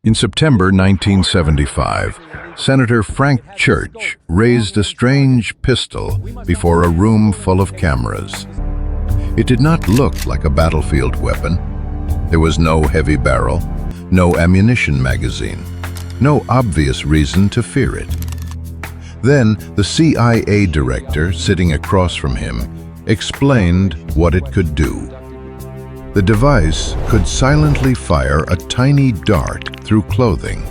In September 1975, Senator Frank Church raised a strange pistol before a room full of cameras. It did not look like a battlefield weapon. There was no heavy barrel, no ammunition magazine, no obvious reason to fear it. Then the CIA director, sitting across from him, explained what it could do. The device could silently fire a tiny dart through clothing.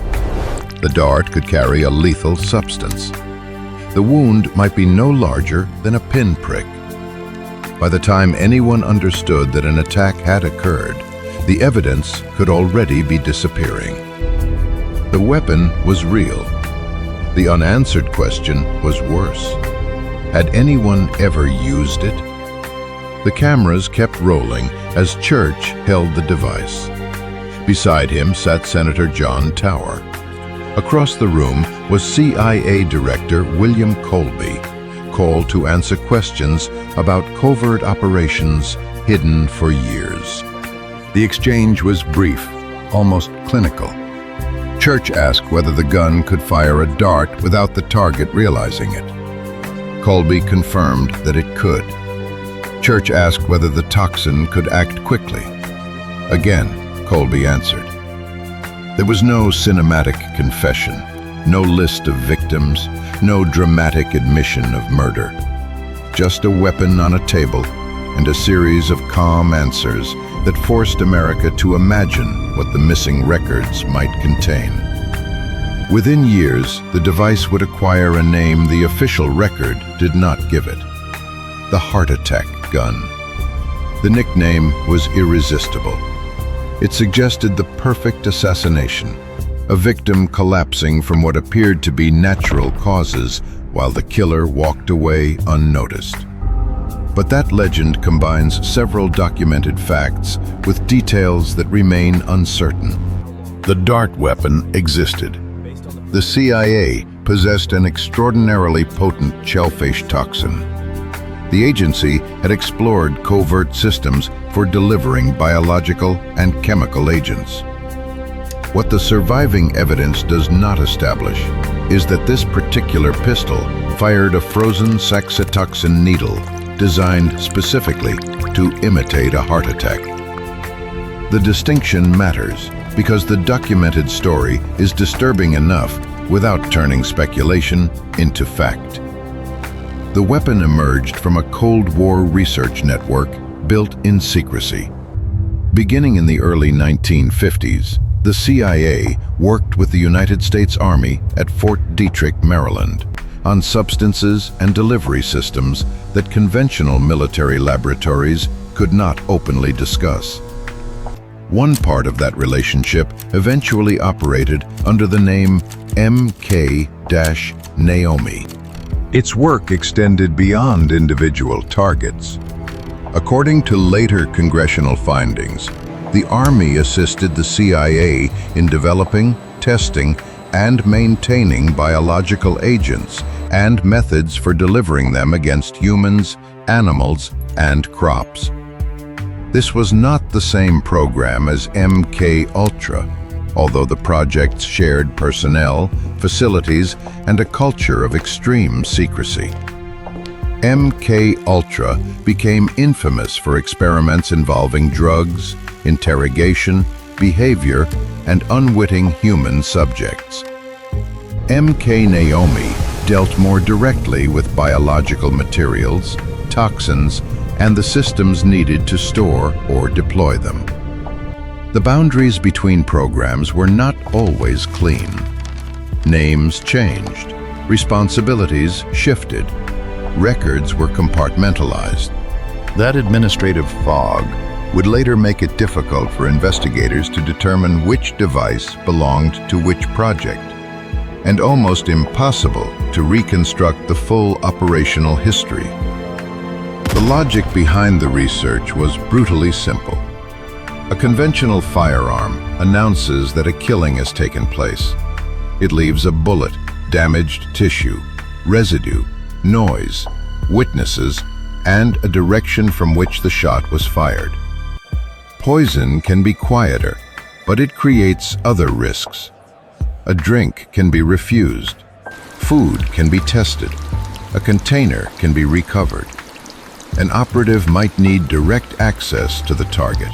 The dart could carry a lethal substance. The wound might be no larger than a pinprick. By the time anyone understood that an attack had occurred, the evidence could already be disappearing. The weapon was real. The unanswered question was worse. Had anyone ever used it? The cameras kept rolling as Church held the device. Beside him sat Senator John Tower. Across the room was CIA Director William Colby, called to answer questions about covert operations hidden for years. The exchange was brief, almost clinical. Church asked whether the gun could fire a dart without the target realizing it. Colby confirmed that it could. Church asked whether the toxin could act quickly. Again, Colby answered. There was no cinematic confession, no list of victims, no dramatic admission of murder. Just a weapon on a table and a series of calm answers that forced America to imagine what the missing records might contain. Within years, the device would acquire a name the official record did not give it: the heart attack gun. The nickname was irresistible. It suggested the perfect assassination, a victim collapsing from what appeared to be natural causes while the killer walked away unnoticed. But that legend combines several documented facts with details that remain uncertain. The dart weapon existed. The CIA possessed an extraordinarily potent shellfish toxin. The agency had explored covert systems for delivering biological and chemical agents. What the surviving evidence does not establish is that this particular pistol fired a frozen saxitoxin needle designed specifically to imitate a heart attack. The distinction matters because the documented story is disturbing enough without turning speculation into fact. The weapon emerged from a Cold War research network built in secrecy. Beginning in the early 1950s, the CIA worked with the United States Army at Fort Detrick, Maryland, on substances and delivery systems that conventional military laboratories could not openly discuss. One part of that relationship eventually operated under the name MK-NAOMI. Its work extended beyond individual targets. According to later congressional findings, the Army assisted the CIA in developing, testing, and maintaining biological agents and methods for delivering them against humans, animals, and crops. This was not the same program as MK-Ultra, although the projects shared personnel, facilities, and a culture of extreme secrecy. MK-Ultra became infamous for experiments involving drugs, interrogation, behavior, and unwitting human subjects. MK-NAOMI dealt more directly with biological materials, toxins, and the systems needed to store or deploy them. The boundaries between programs were not always clean. Names changed, responsibilities shifted, records were compartmentalized. That administrative fog would later make it difficult for investigators to determine which device belonged to which project, and almost impossible to reconstruct the full operational history. The logic behind the research was brutally simple. A conventional firearm announces that a killing has taken place. It leaves a bullet, damaged tissue, residue, noise, witnesses, and a direction from which the shot was fired. Poison can be quieter, but it creates other risks. A drink can be refused. Food can be tested. A container can be recovered. An operative might need direct access to the target.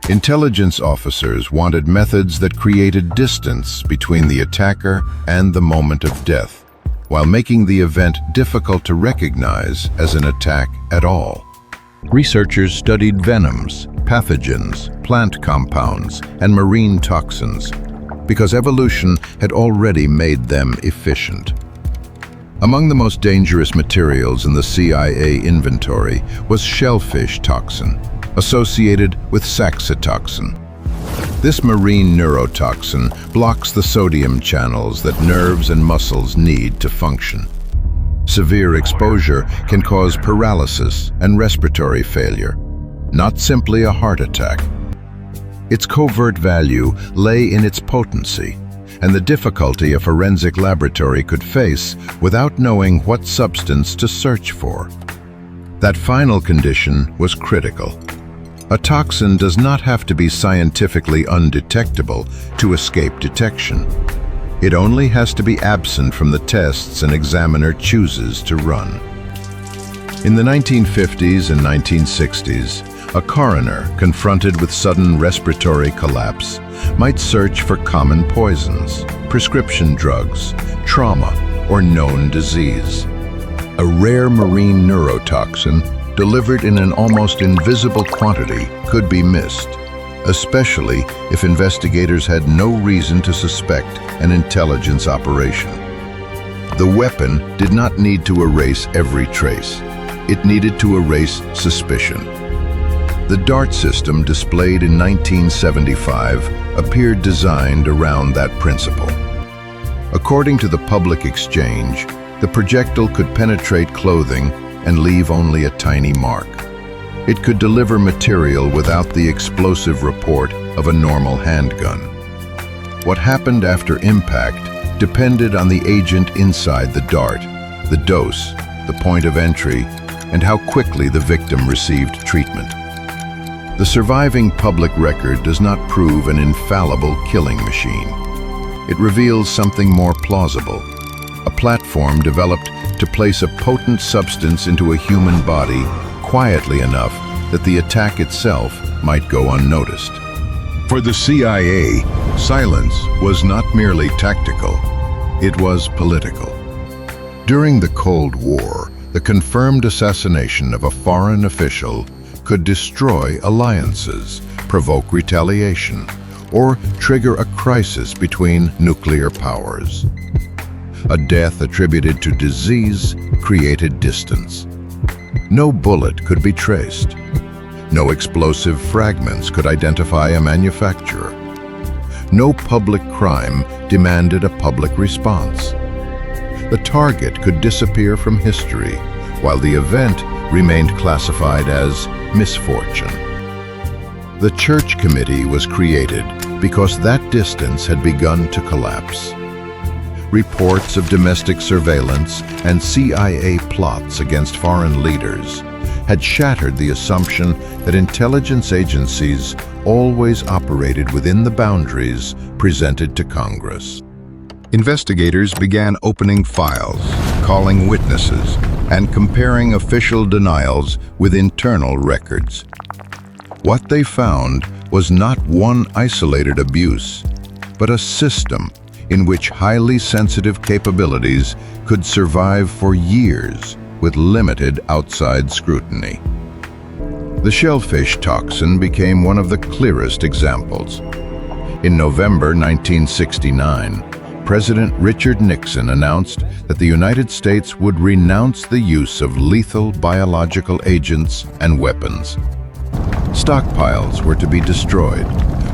Intelligence officers wanted methods that created distance between the attacker and the moment of death, while making the event difficult to recognize as an attack at all. Researchers studied venoms, pathogens, plant compounds, and marine toxins, because evolution had already made them efficient. Among the most dangerous materials in the CIA inventory was shellfish toxin, associated with saxitoxin. This marine neurotoxin blocks the sodium channels that nerves and muscles need to function. Severe exposure can cause paralysis and respiratory failure, not simply a heart attack. Its covert value lay in its potency and the difficulty a forensic laboratory could face without knowing what substance to search for. That final condition was critical. A toxin does not have to be scientifically undetectable to escape detection. It only has to be absent from the tests an examiner chooses to run. In the 1950s and 1960s, a coroner confronted with sudden respiratory collapse might search for common poisons, prescription drugs, trauma, or known disease. A rare marine neurotoxin delivered in an almost invisible quantity could be missed, especially if investigators had no reason to suspect an intelligence operation. The weapon did not need to erase every trace. It needed to erase suspicion. The DART system displayed in 1975 appeared designed around that principle. According to the public exchange, the projectile could penetrate clothing and leave only a tiny mark. It could deliver material without the explosive report of a normal handgun. What happened after impact depended on the agent inside the dart, the dose, the point of entry, and how quickly the victim received treatment. The surviving public record does not prove an infallible killing machine. It reveals something more plausible, a platform developed to place a potent substance into a human body quietly enough that the attack itself might go unnoticed. For the CIA, silence was not merely tactical, it was political. During the Cold War, the confirmed assassination of a foreign official could destroy alliances, provoke retaliation, or trigger a crisis between nuclear powers. A death attributed to disease created distance. No bullet could be traced. No explosive fragments could identify a manufacturer. No public crime demanded a public response. The target could disappear from history, while the event remained classified as misfortune. The Church Committee was created because that distance had begun to collapse. Reports of domestic surveillance and CIA plots against foreign leaders had shattered the assumption that intelligence agencies always operated within the boundaries presented to Congress. Investigators began opening files, calling witnesses, and comparing official denials with internal records. What they found was not one isolated abuse, but a system in which highly sensitive capabilities could survive for years with limited outside scrutiny. The shellfish toxin became one of the clearest examples. In November 1969, President Richard Nixon announced that the United States would renounce the use of lethal biological agents and weapons. Stockpiles were to be destroyed,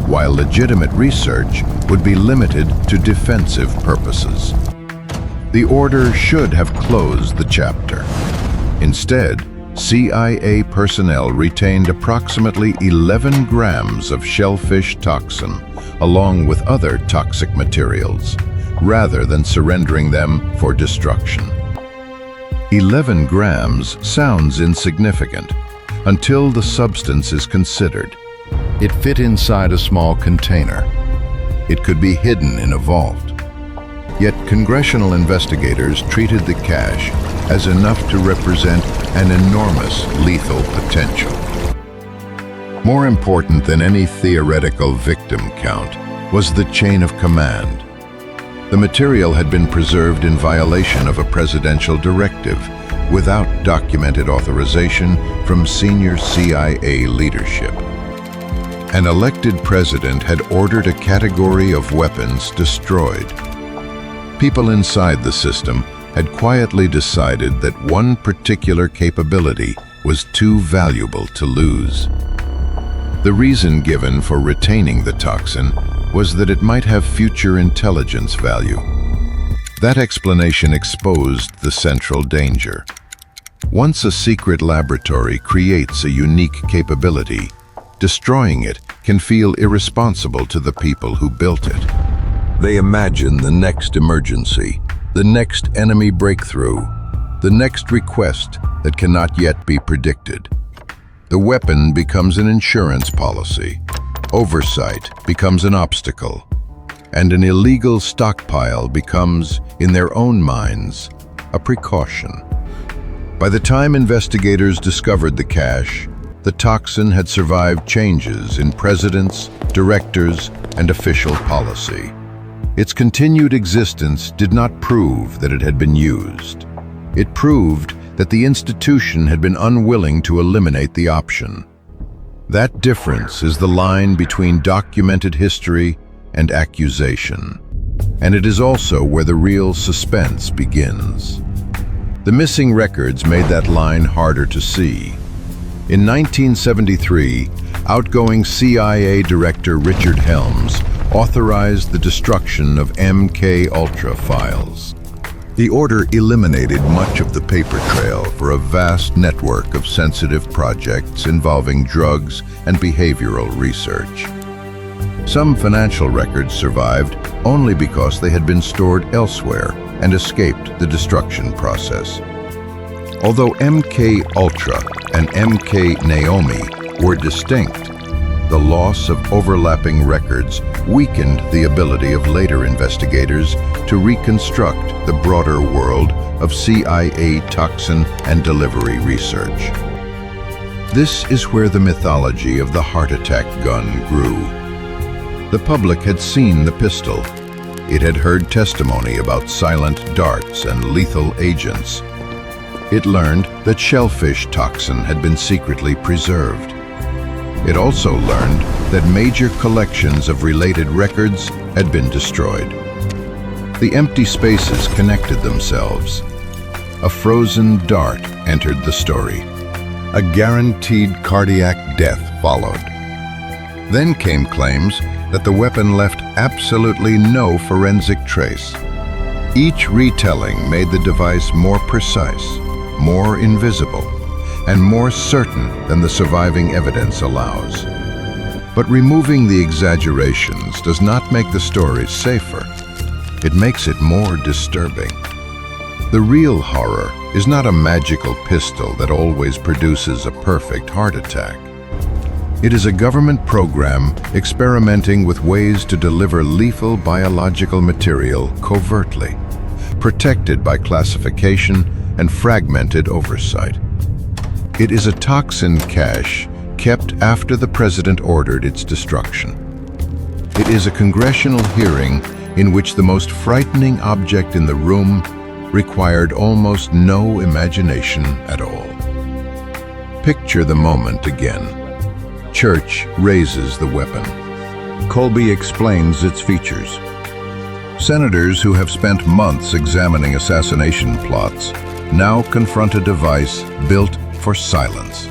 while legitimate research would be limited to defensive purposes. The order should have closed the chapter. Instead, CIA personnel retained approximately 11 grams of shellfish toxin, along with other toxic materials, rather than surrendering them for destruction. 11 grams sounds insignificant until the substance is considered. It fit inside a small container. It could be hidden in a vault. Yet congressional investigators treated the cache as enough to represent an enormous lethal potential. More important than any theoretical victim count was the chain of command. The material had been preserved in violation of a presidential directive without documented authorization from senior CIA leadership. An elected president had ordered a category of weapons destroyed. People inside the system had quietly decided that one particular capability was too valuable to lose. The reason given for retaining the toxin was that it might have future intelligence value. That explanation exposed the central danger. Once a secret laboratory creates a unique capability, destroying it can feel irresponsible to the people who built it. They imagine the next emergency, the next enemy breakthrough, the next request that cannot yet be predicted. The weapon becomes an insurance policy. Oversight becomes an obstacle, and an illegal stockpile becomes, in their own minds, a precaution. By the time investigators discovered the cache, the toxin had survived changes in presidents, directors, and official policy. Its continued existence did not prove that it had been used. It proved that the institution had been unwilling to eliminate the option. That difference is the line between documented history and accusation. And it is also where the real suspense begins. The missing records made that line harder to see. In 1973, outgoing CIA Director Richard Helms authorized the destruction of MK-Ultra files. The order eliminated much of the paper trail for a vast network of sensitive projects involving drugs and behavioral research. Some financial records survived only because they had been stored elsewhere and escaped the destruction process. Although MK-Ultra and MK-NAOMI were distinct, the loss of overlapping records weakened the ability of later investigators to reconstruct the broader world of CIA toxin and delivery research. This is where the mythology of the heart attack gun grew. The public had seen the pistol. It had heard testimony about silent darts and lethal agents. It learned that shellfish toxin had been secretly preserved. It also learned that major collections of related records had been destroyed. The empty spaces connected themselves. A frozen dart entered the story. A guaranteed cardiac death followed. Then came claims that the weapon left absolutely no forensic trace. Each retelling made the device more precise, more invisible, and more certain than the surviving evidence allows. But removing the exaggerations does not make the story safer. It makes it more disturbing. The real horror is not a magical pistol that always produces a perfect heart attack. It is a government program experimenting with ways to deliver lethal biological material covertly, protected by classification and fragmented oversight. It is a toxin cache kept after the president ordered its destruction. It is a congressional hearing in which the most frightening object in the room required almost no imagination at all. Picture the moment again. Church raises the weapon. Colby explains its features. Senators who have spent months examining assassination plots now confront a device built for silence.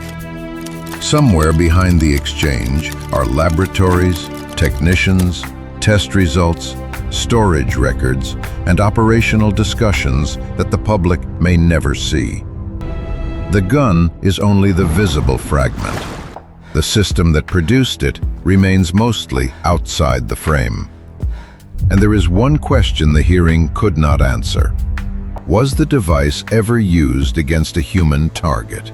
Somewhere behind the exchange are laboratories, technicians, test results, storage records, and operational discussions that the public may never see. The gun is only the visible fragment. The system that produced it remains mostly outside the frame. And there is one question the hearing could not answer. Was the device ever used against a human target?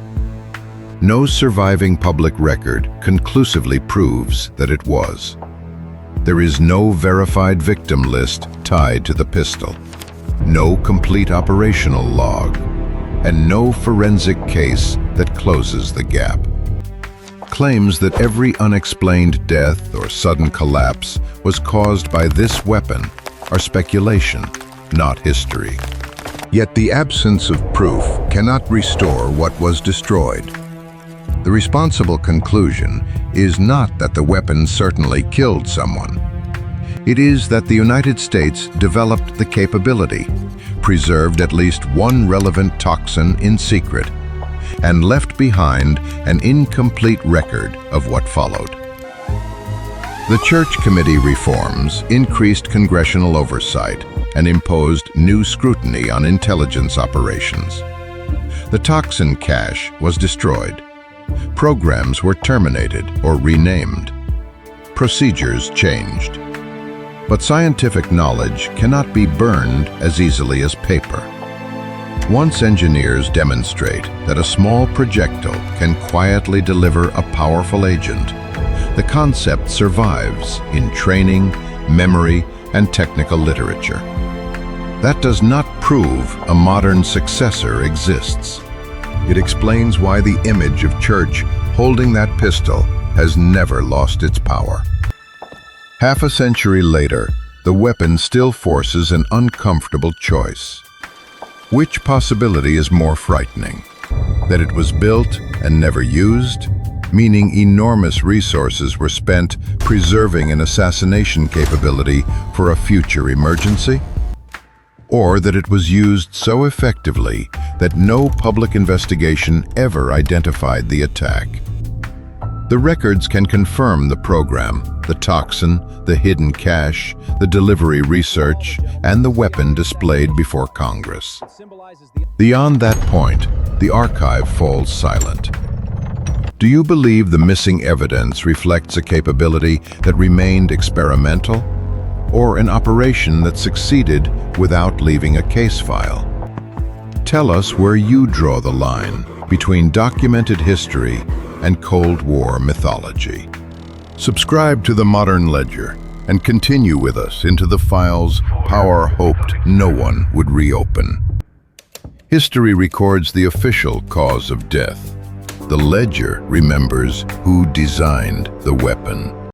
no surviving public record conclusively proves that it was. There is no verified victim list tied to the pistol, no complete operational log, and no forensic case that closes the gap. Claims that every unexplained death or sudden collapse was caused by this weapon are speculation, not history. Yet the absence of proof cannot restore what was destroyed. The responsible conclusion is not that the weapon certainly killed someone. It is that the United States developed the capability, preserved at least one relevant toxin in secret, and left behind an incomplete record of what followed. The Church Committee reforms increased congressional oversight and imposed new scrutiny on intelligence operations. The toxin cache was destroyed. Programs were terminated or renamed. Procedures changed. But scientific knowledge cannot be burned as easily as paper. Once engineers demonstrate that a small projectile can quietly deliver a powerful agent, the concept survives in training, memory, and technical literature. That does not prove a modern successor exists. It explains why the image of Church holding that pistol has never lost its power. Half a century later, the weapon still forces an uncomfortable choice. Which possibility is more frightening? That it was built and never used, meaning enormous resources were spent preserving an assassination capability for a future emergency? Or that it was used so effectively that no public investigation ever identified the attack? The records can confirm the program, the toxin, the hidden cache, the delivery research, and the weapon displayed before Congress. Beyond that point, the archive falls silent. Do you believe the missing evidence reflects a capability that remained experimental, or an operation that succeeded without leaving a case file? Tell us where you draw the line between documented history and Cold War mythology. Subscribe to The Modern Ledger and continue with us into the files power hoped no one would reopen. History records the official cause of death. The ledger remembers who designed the weapon.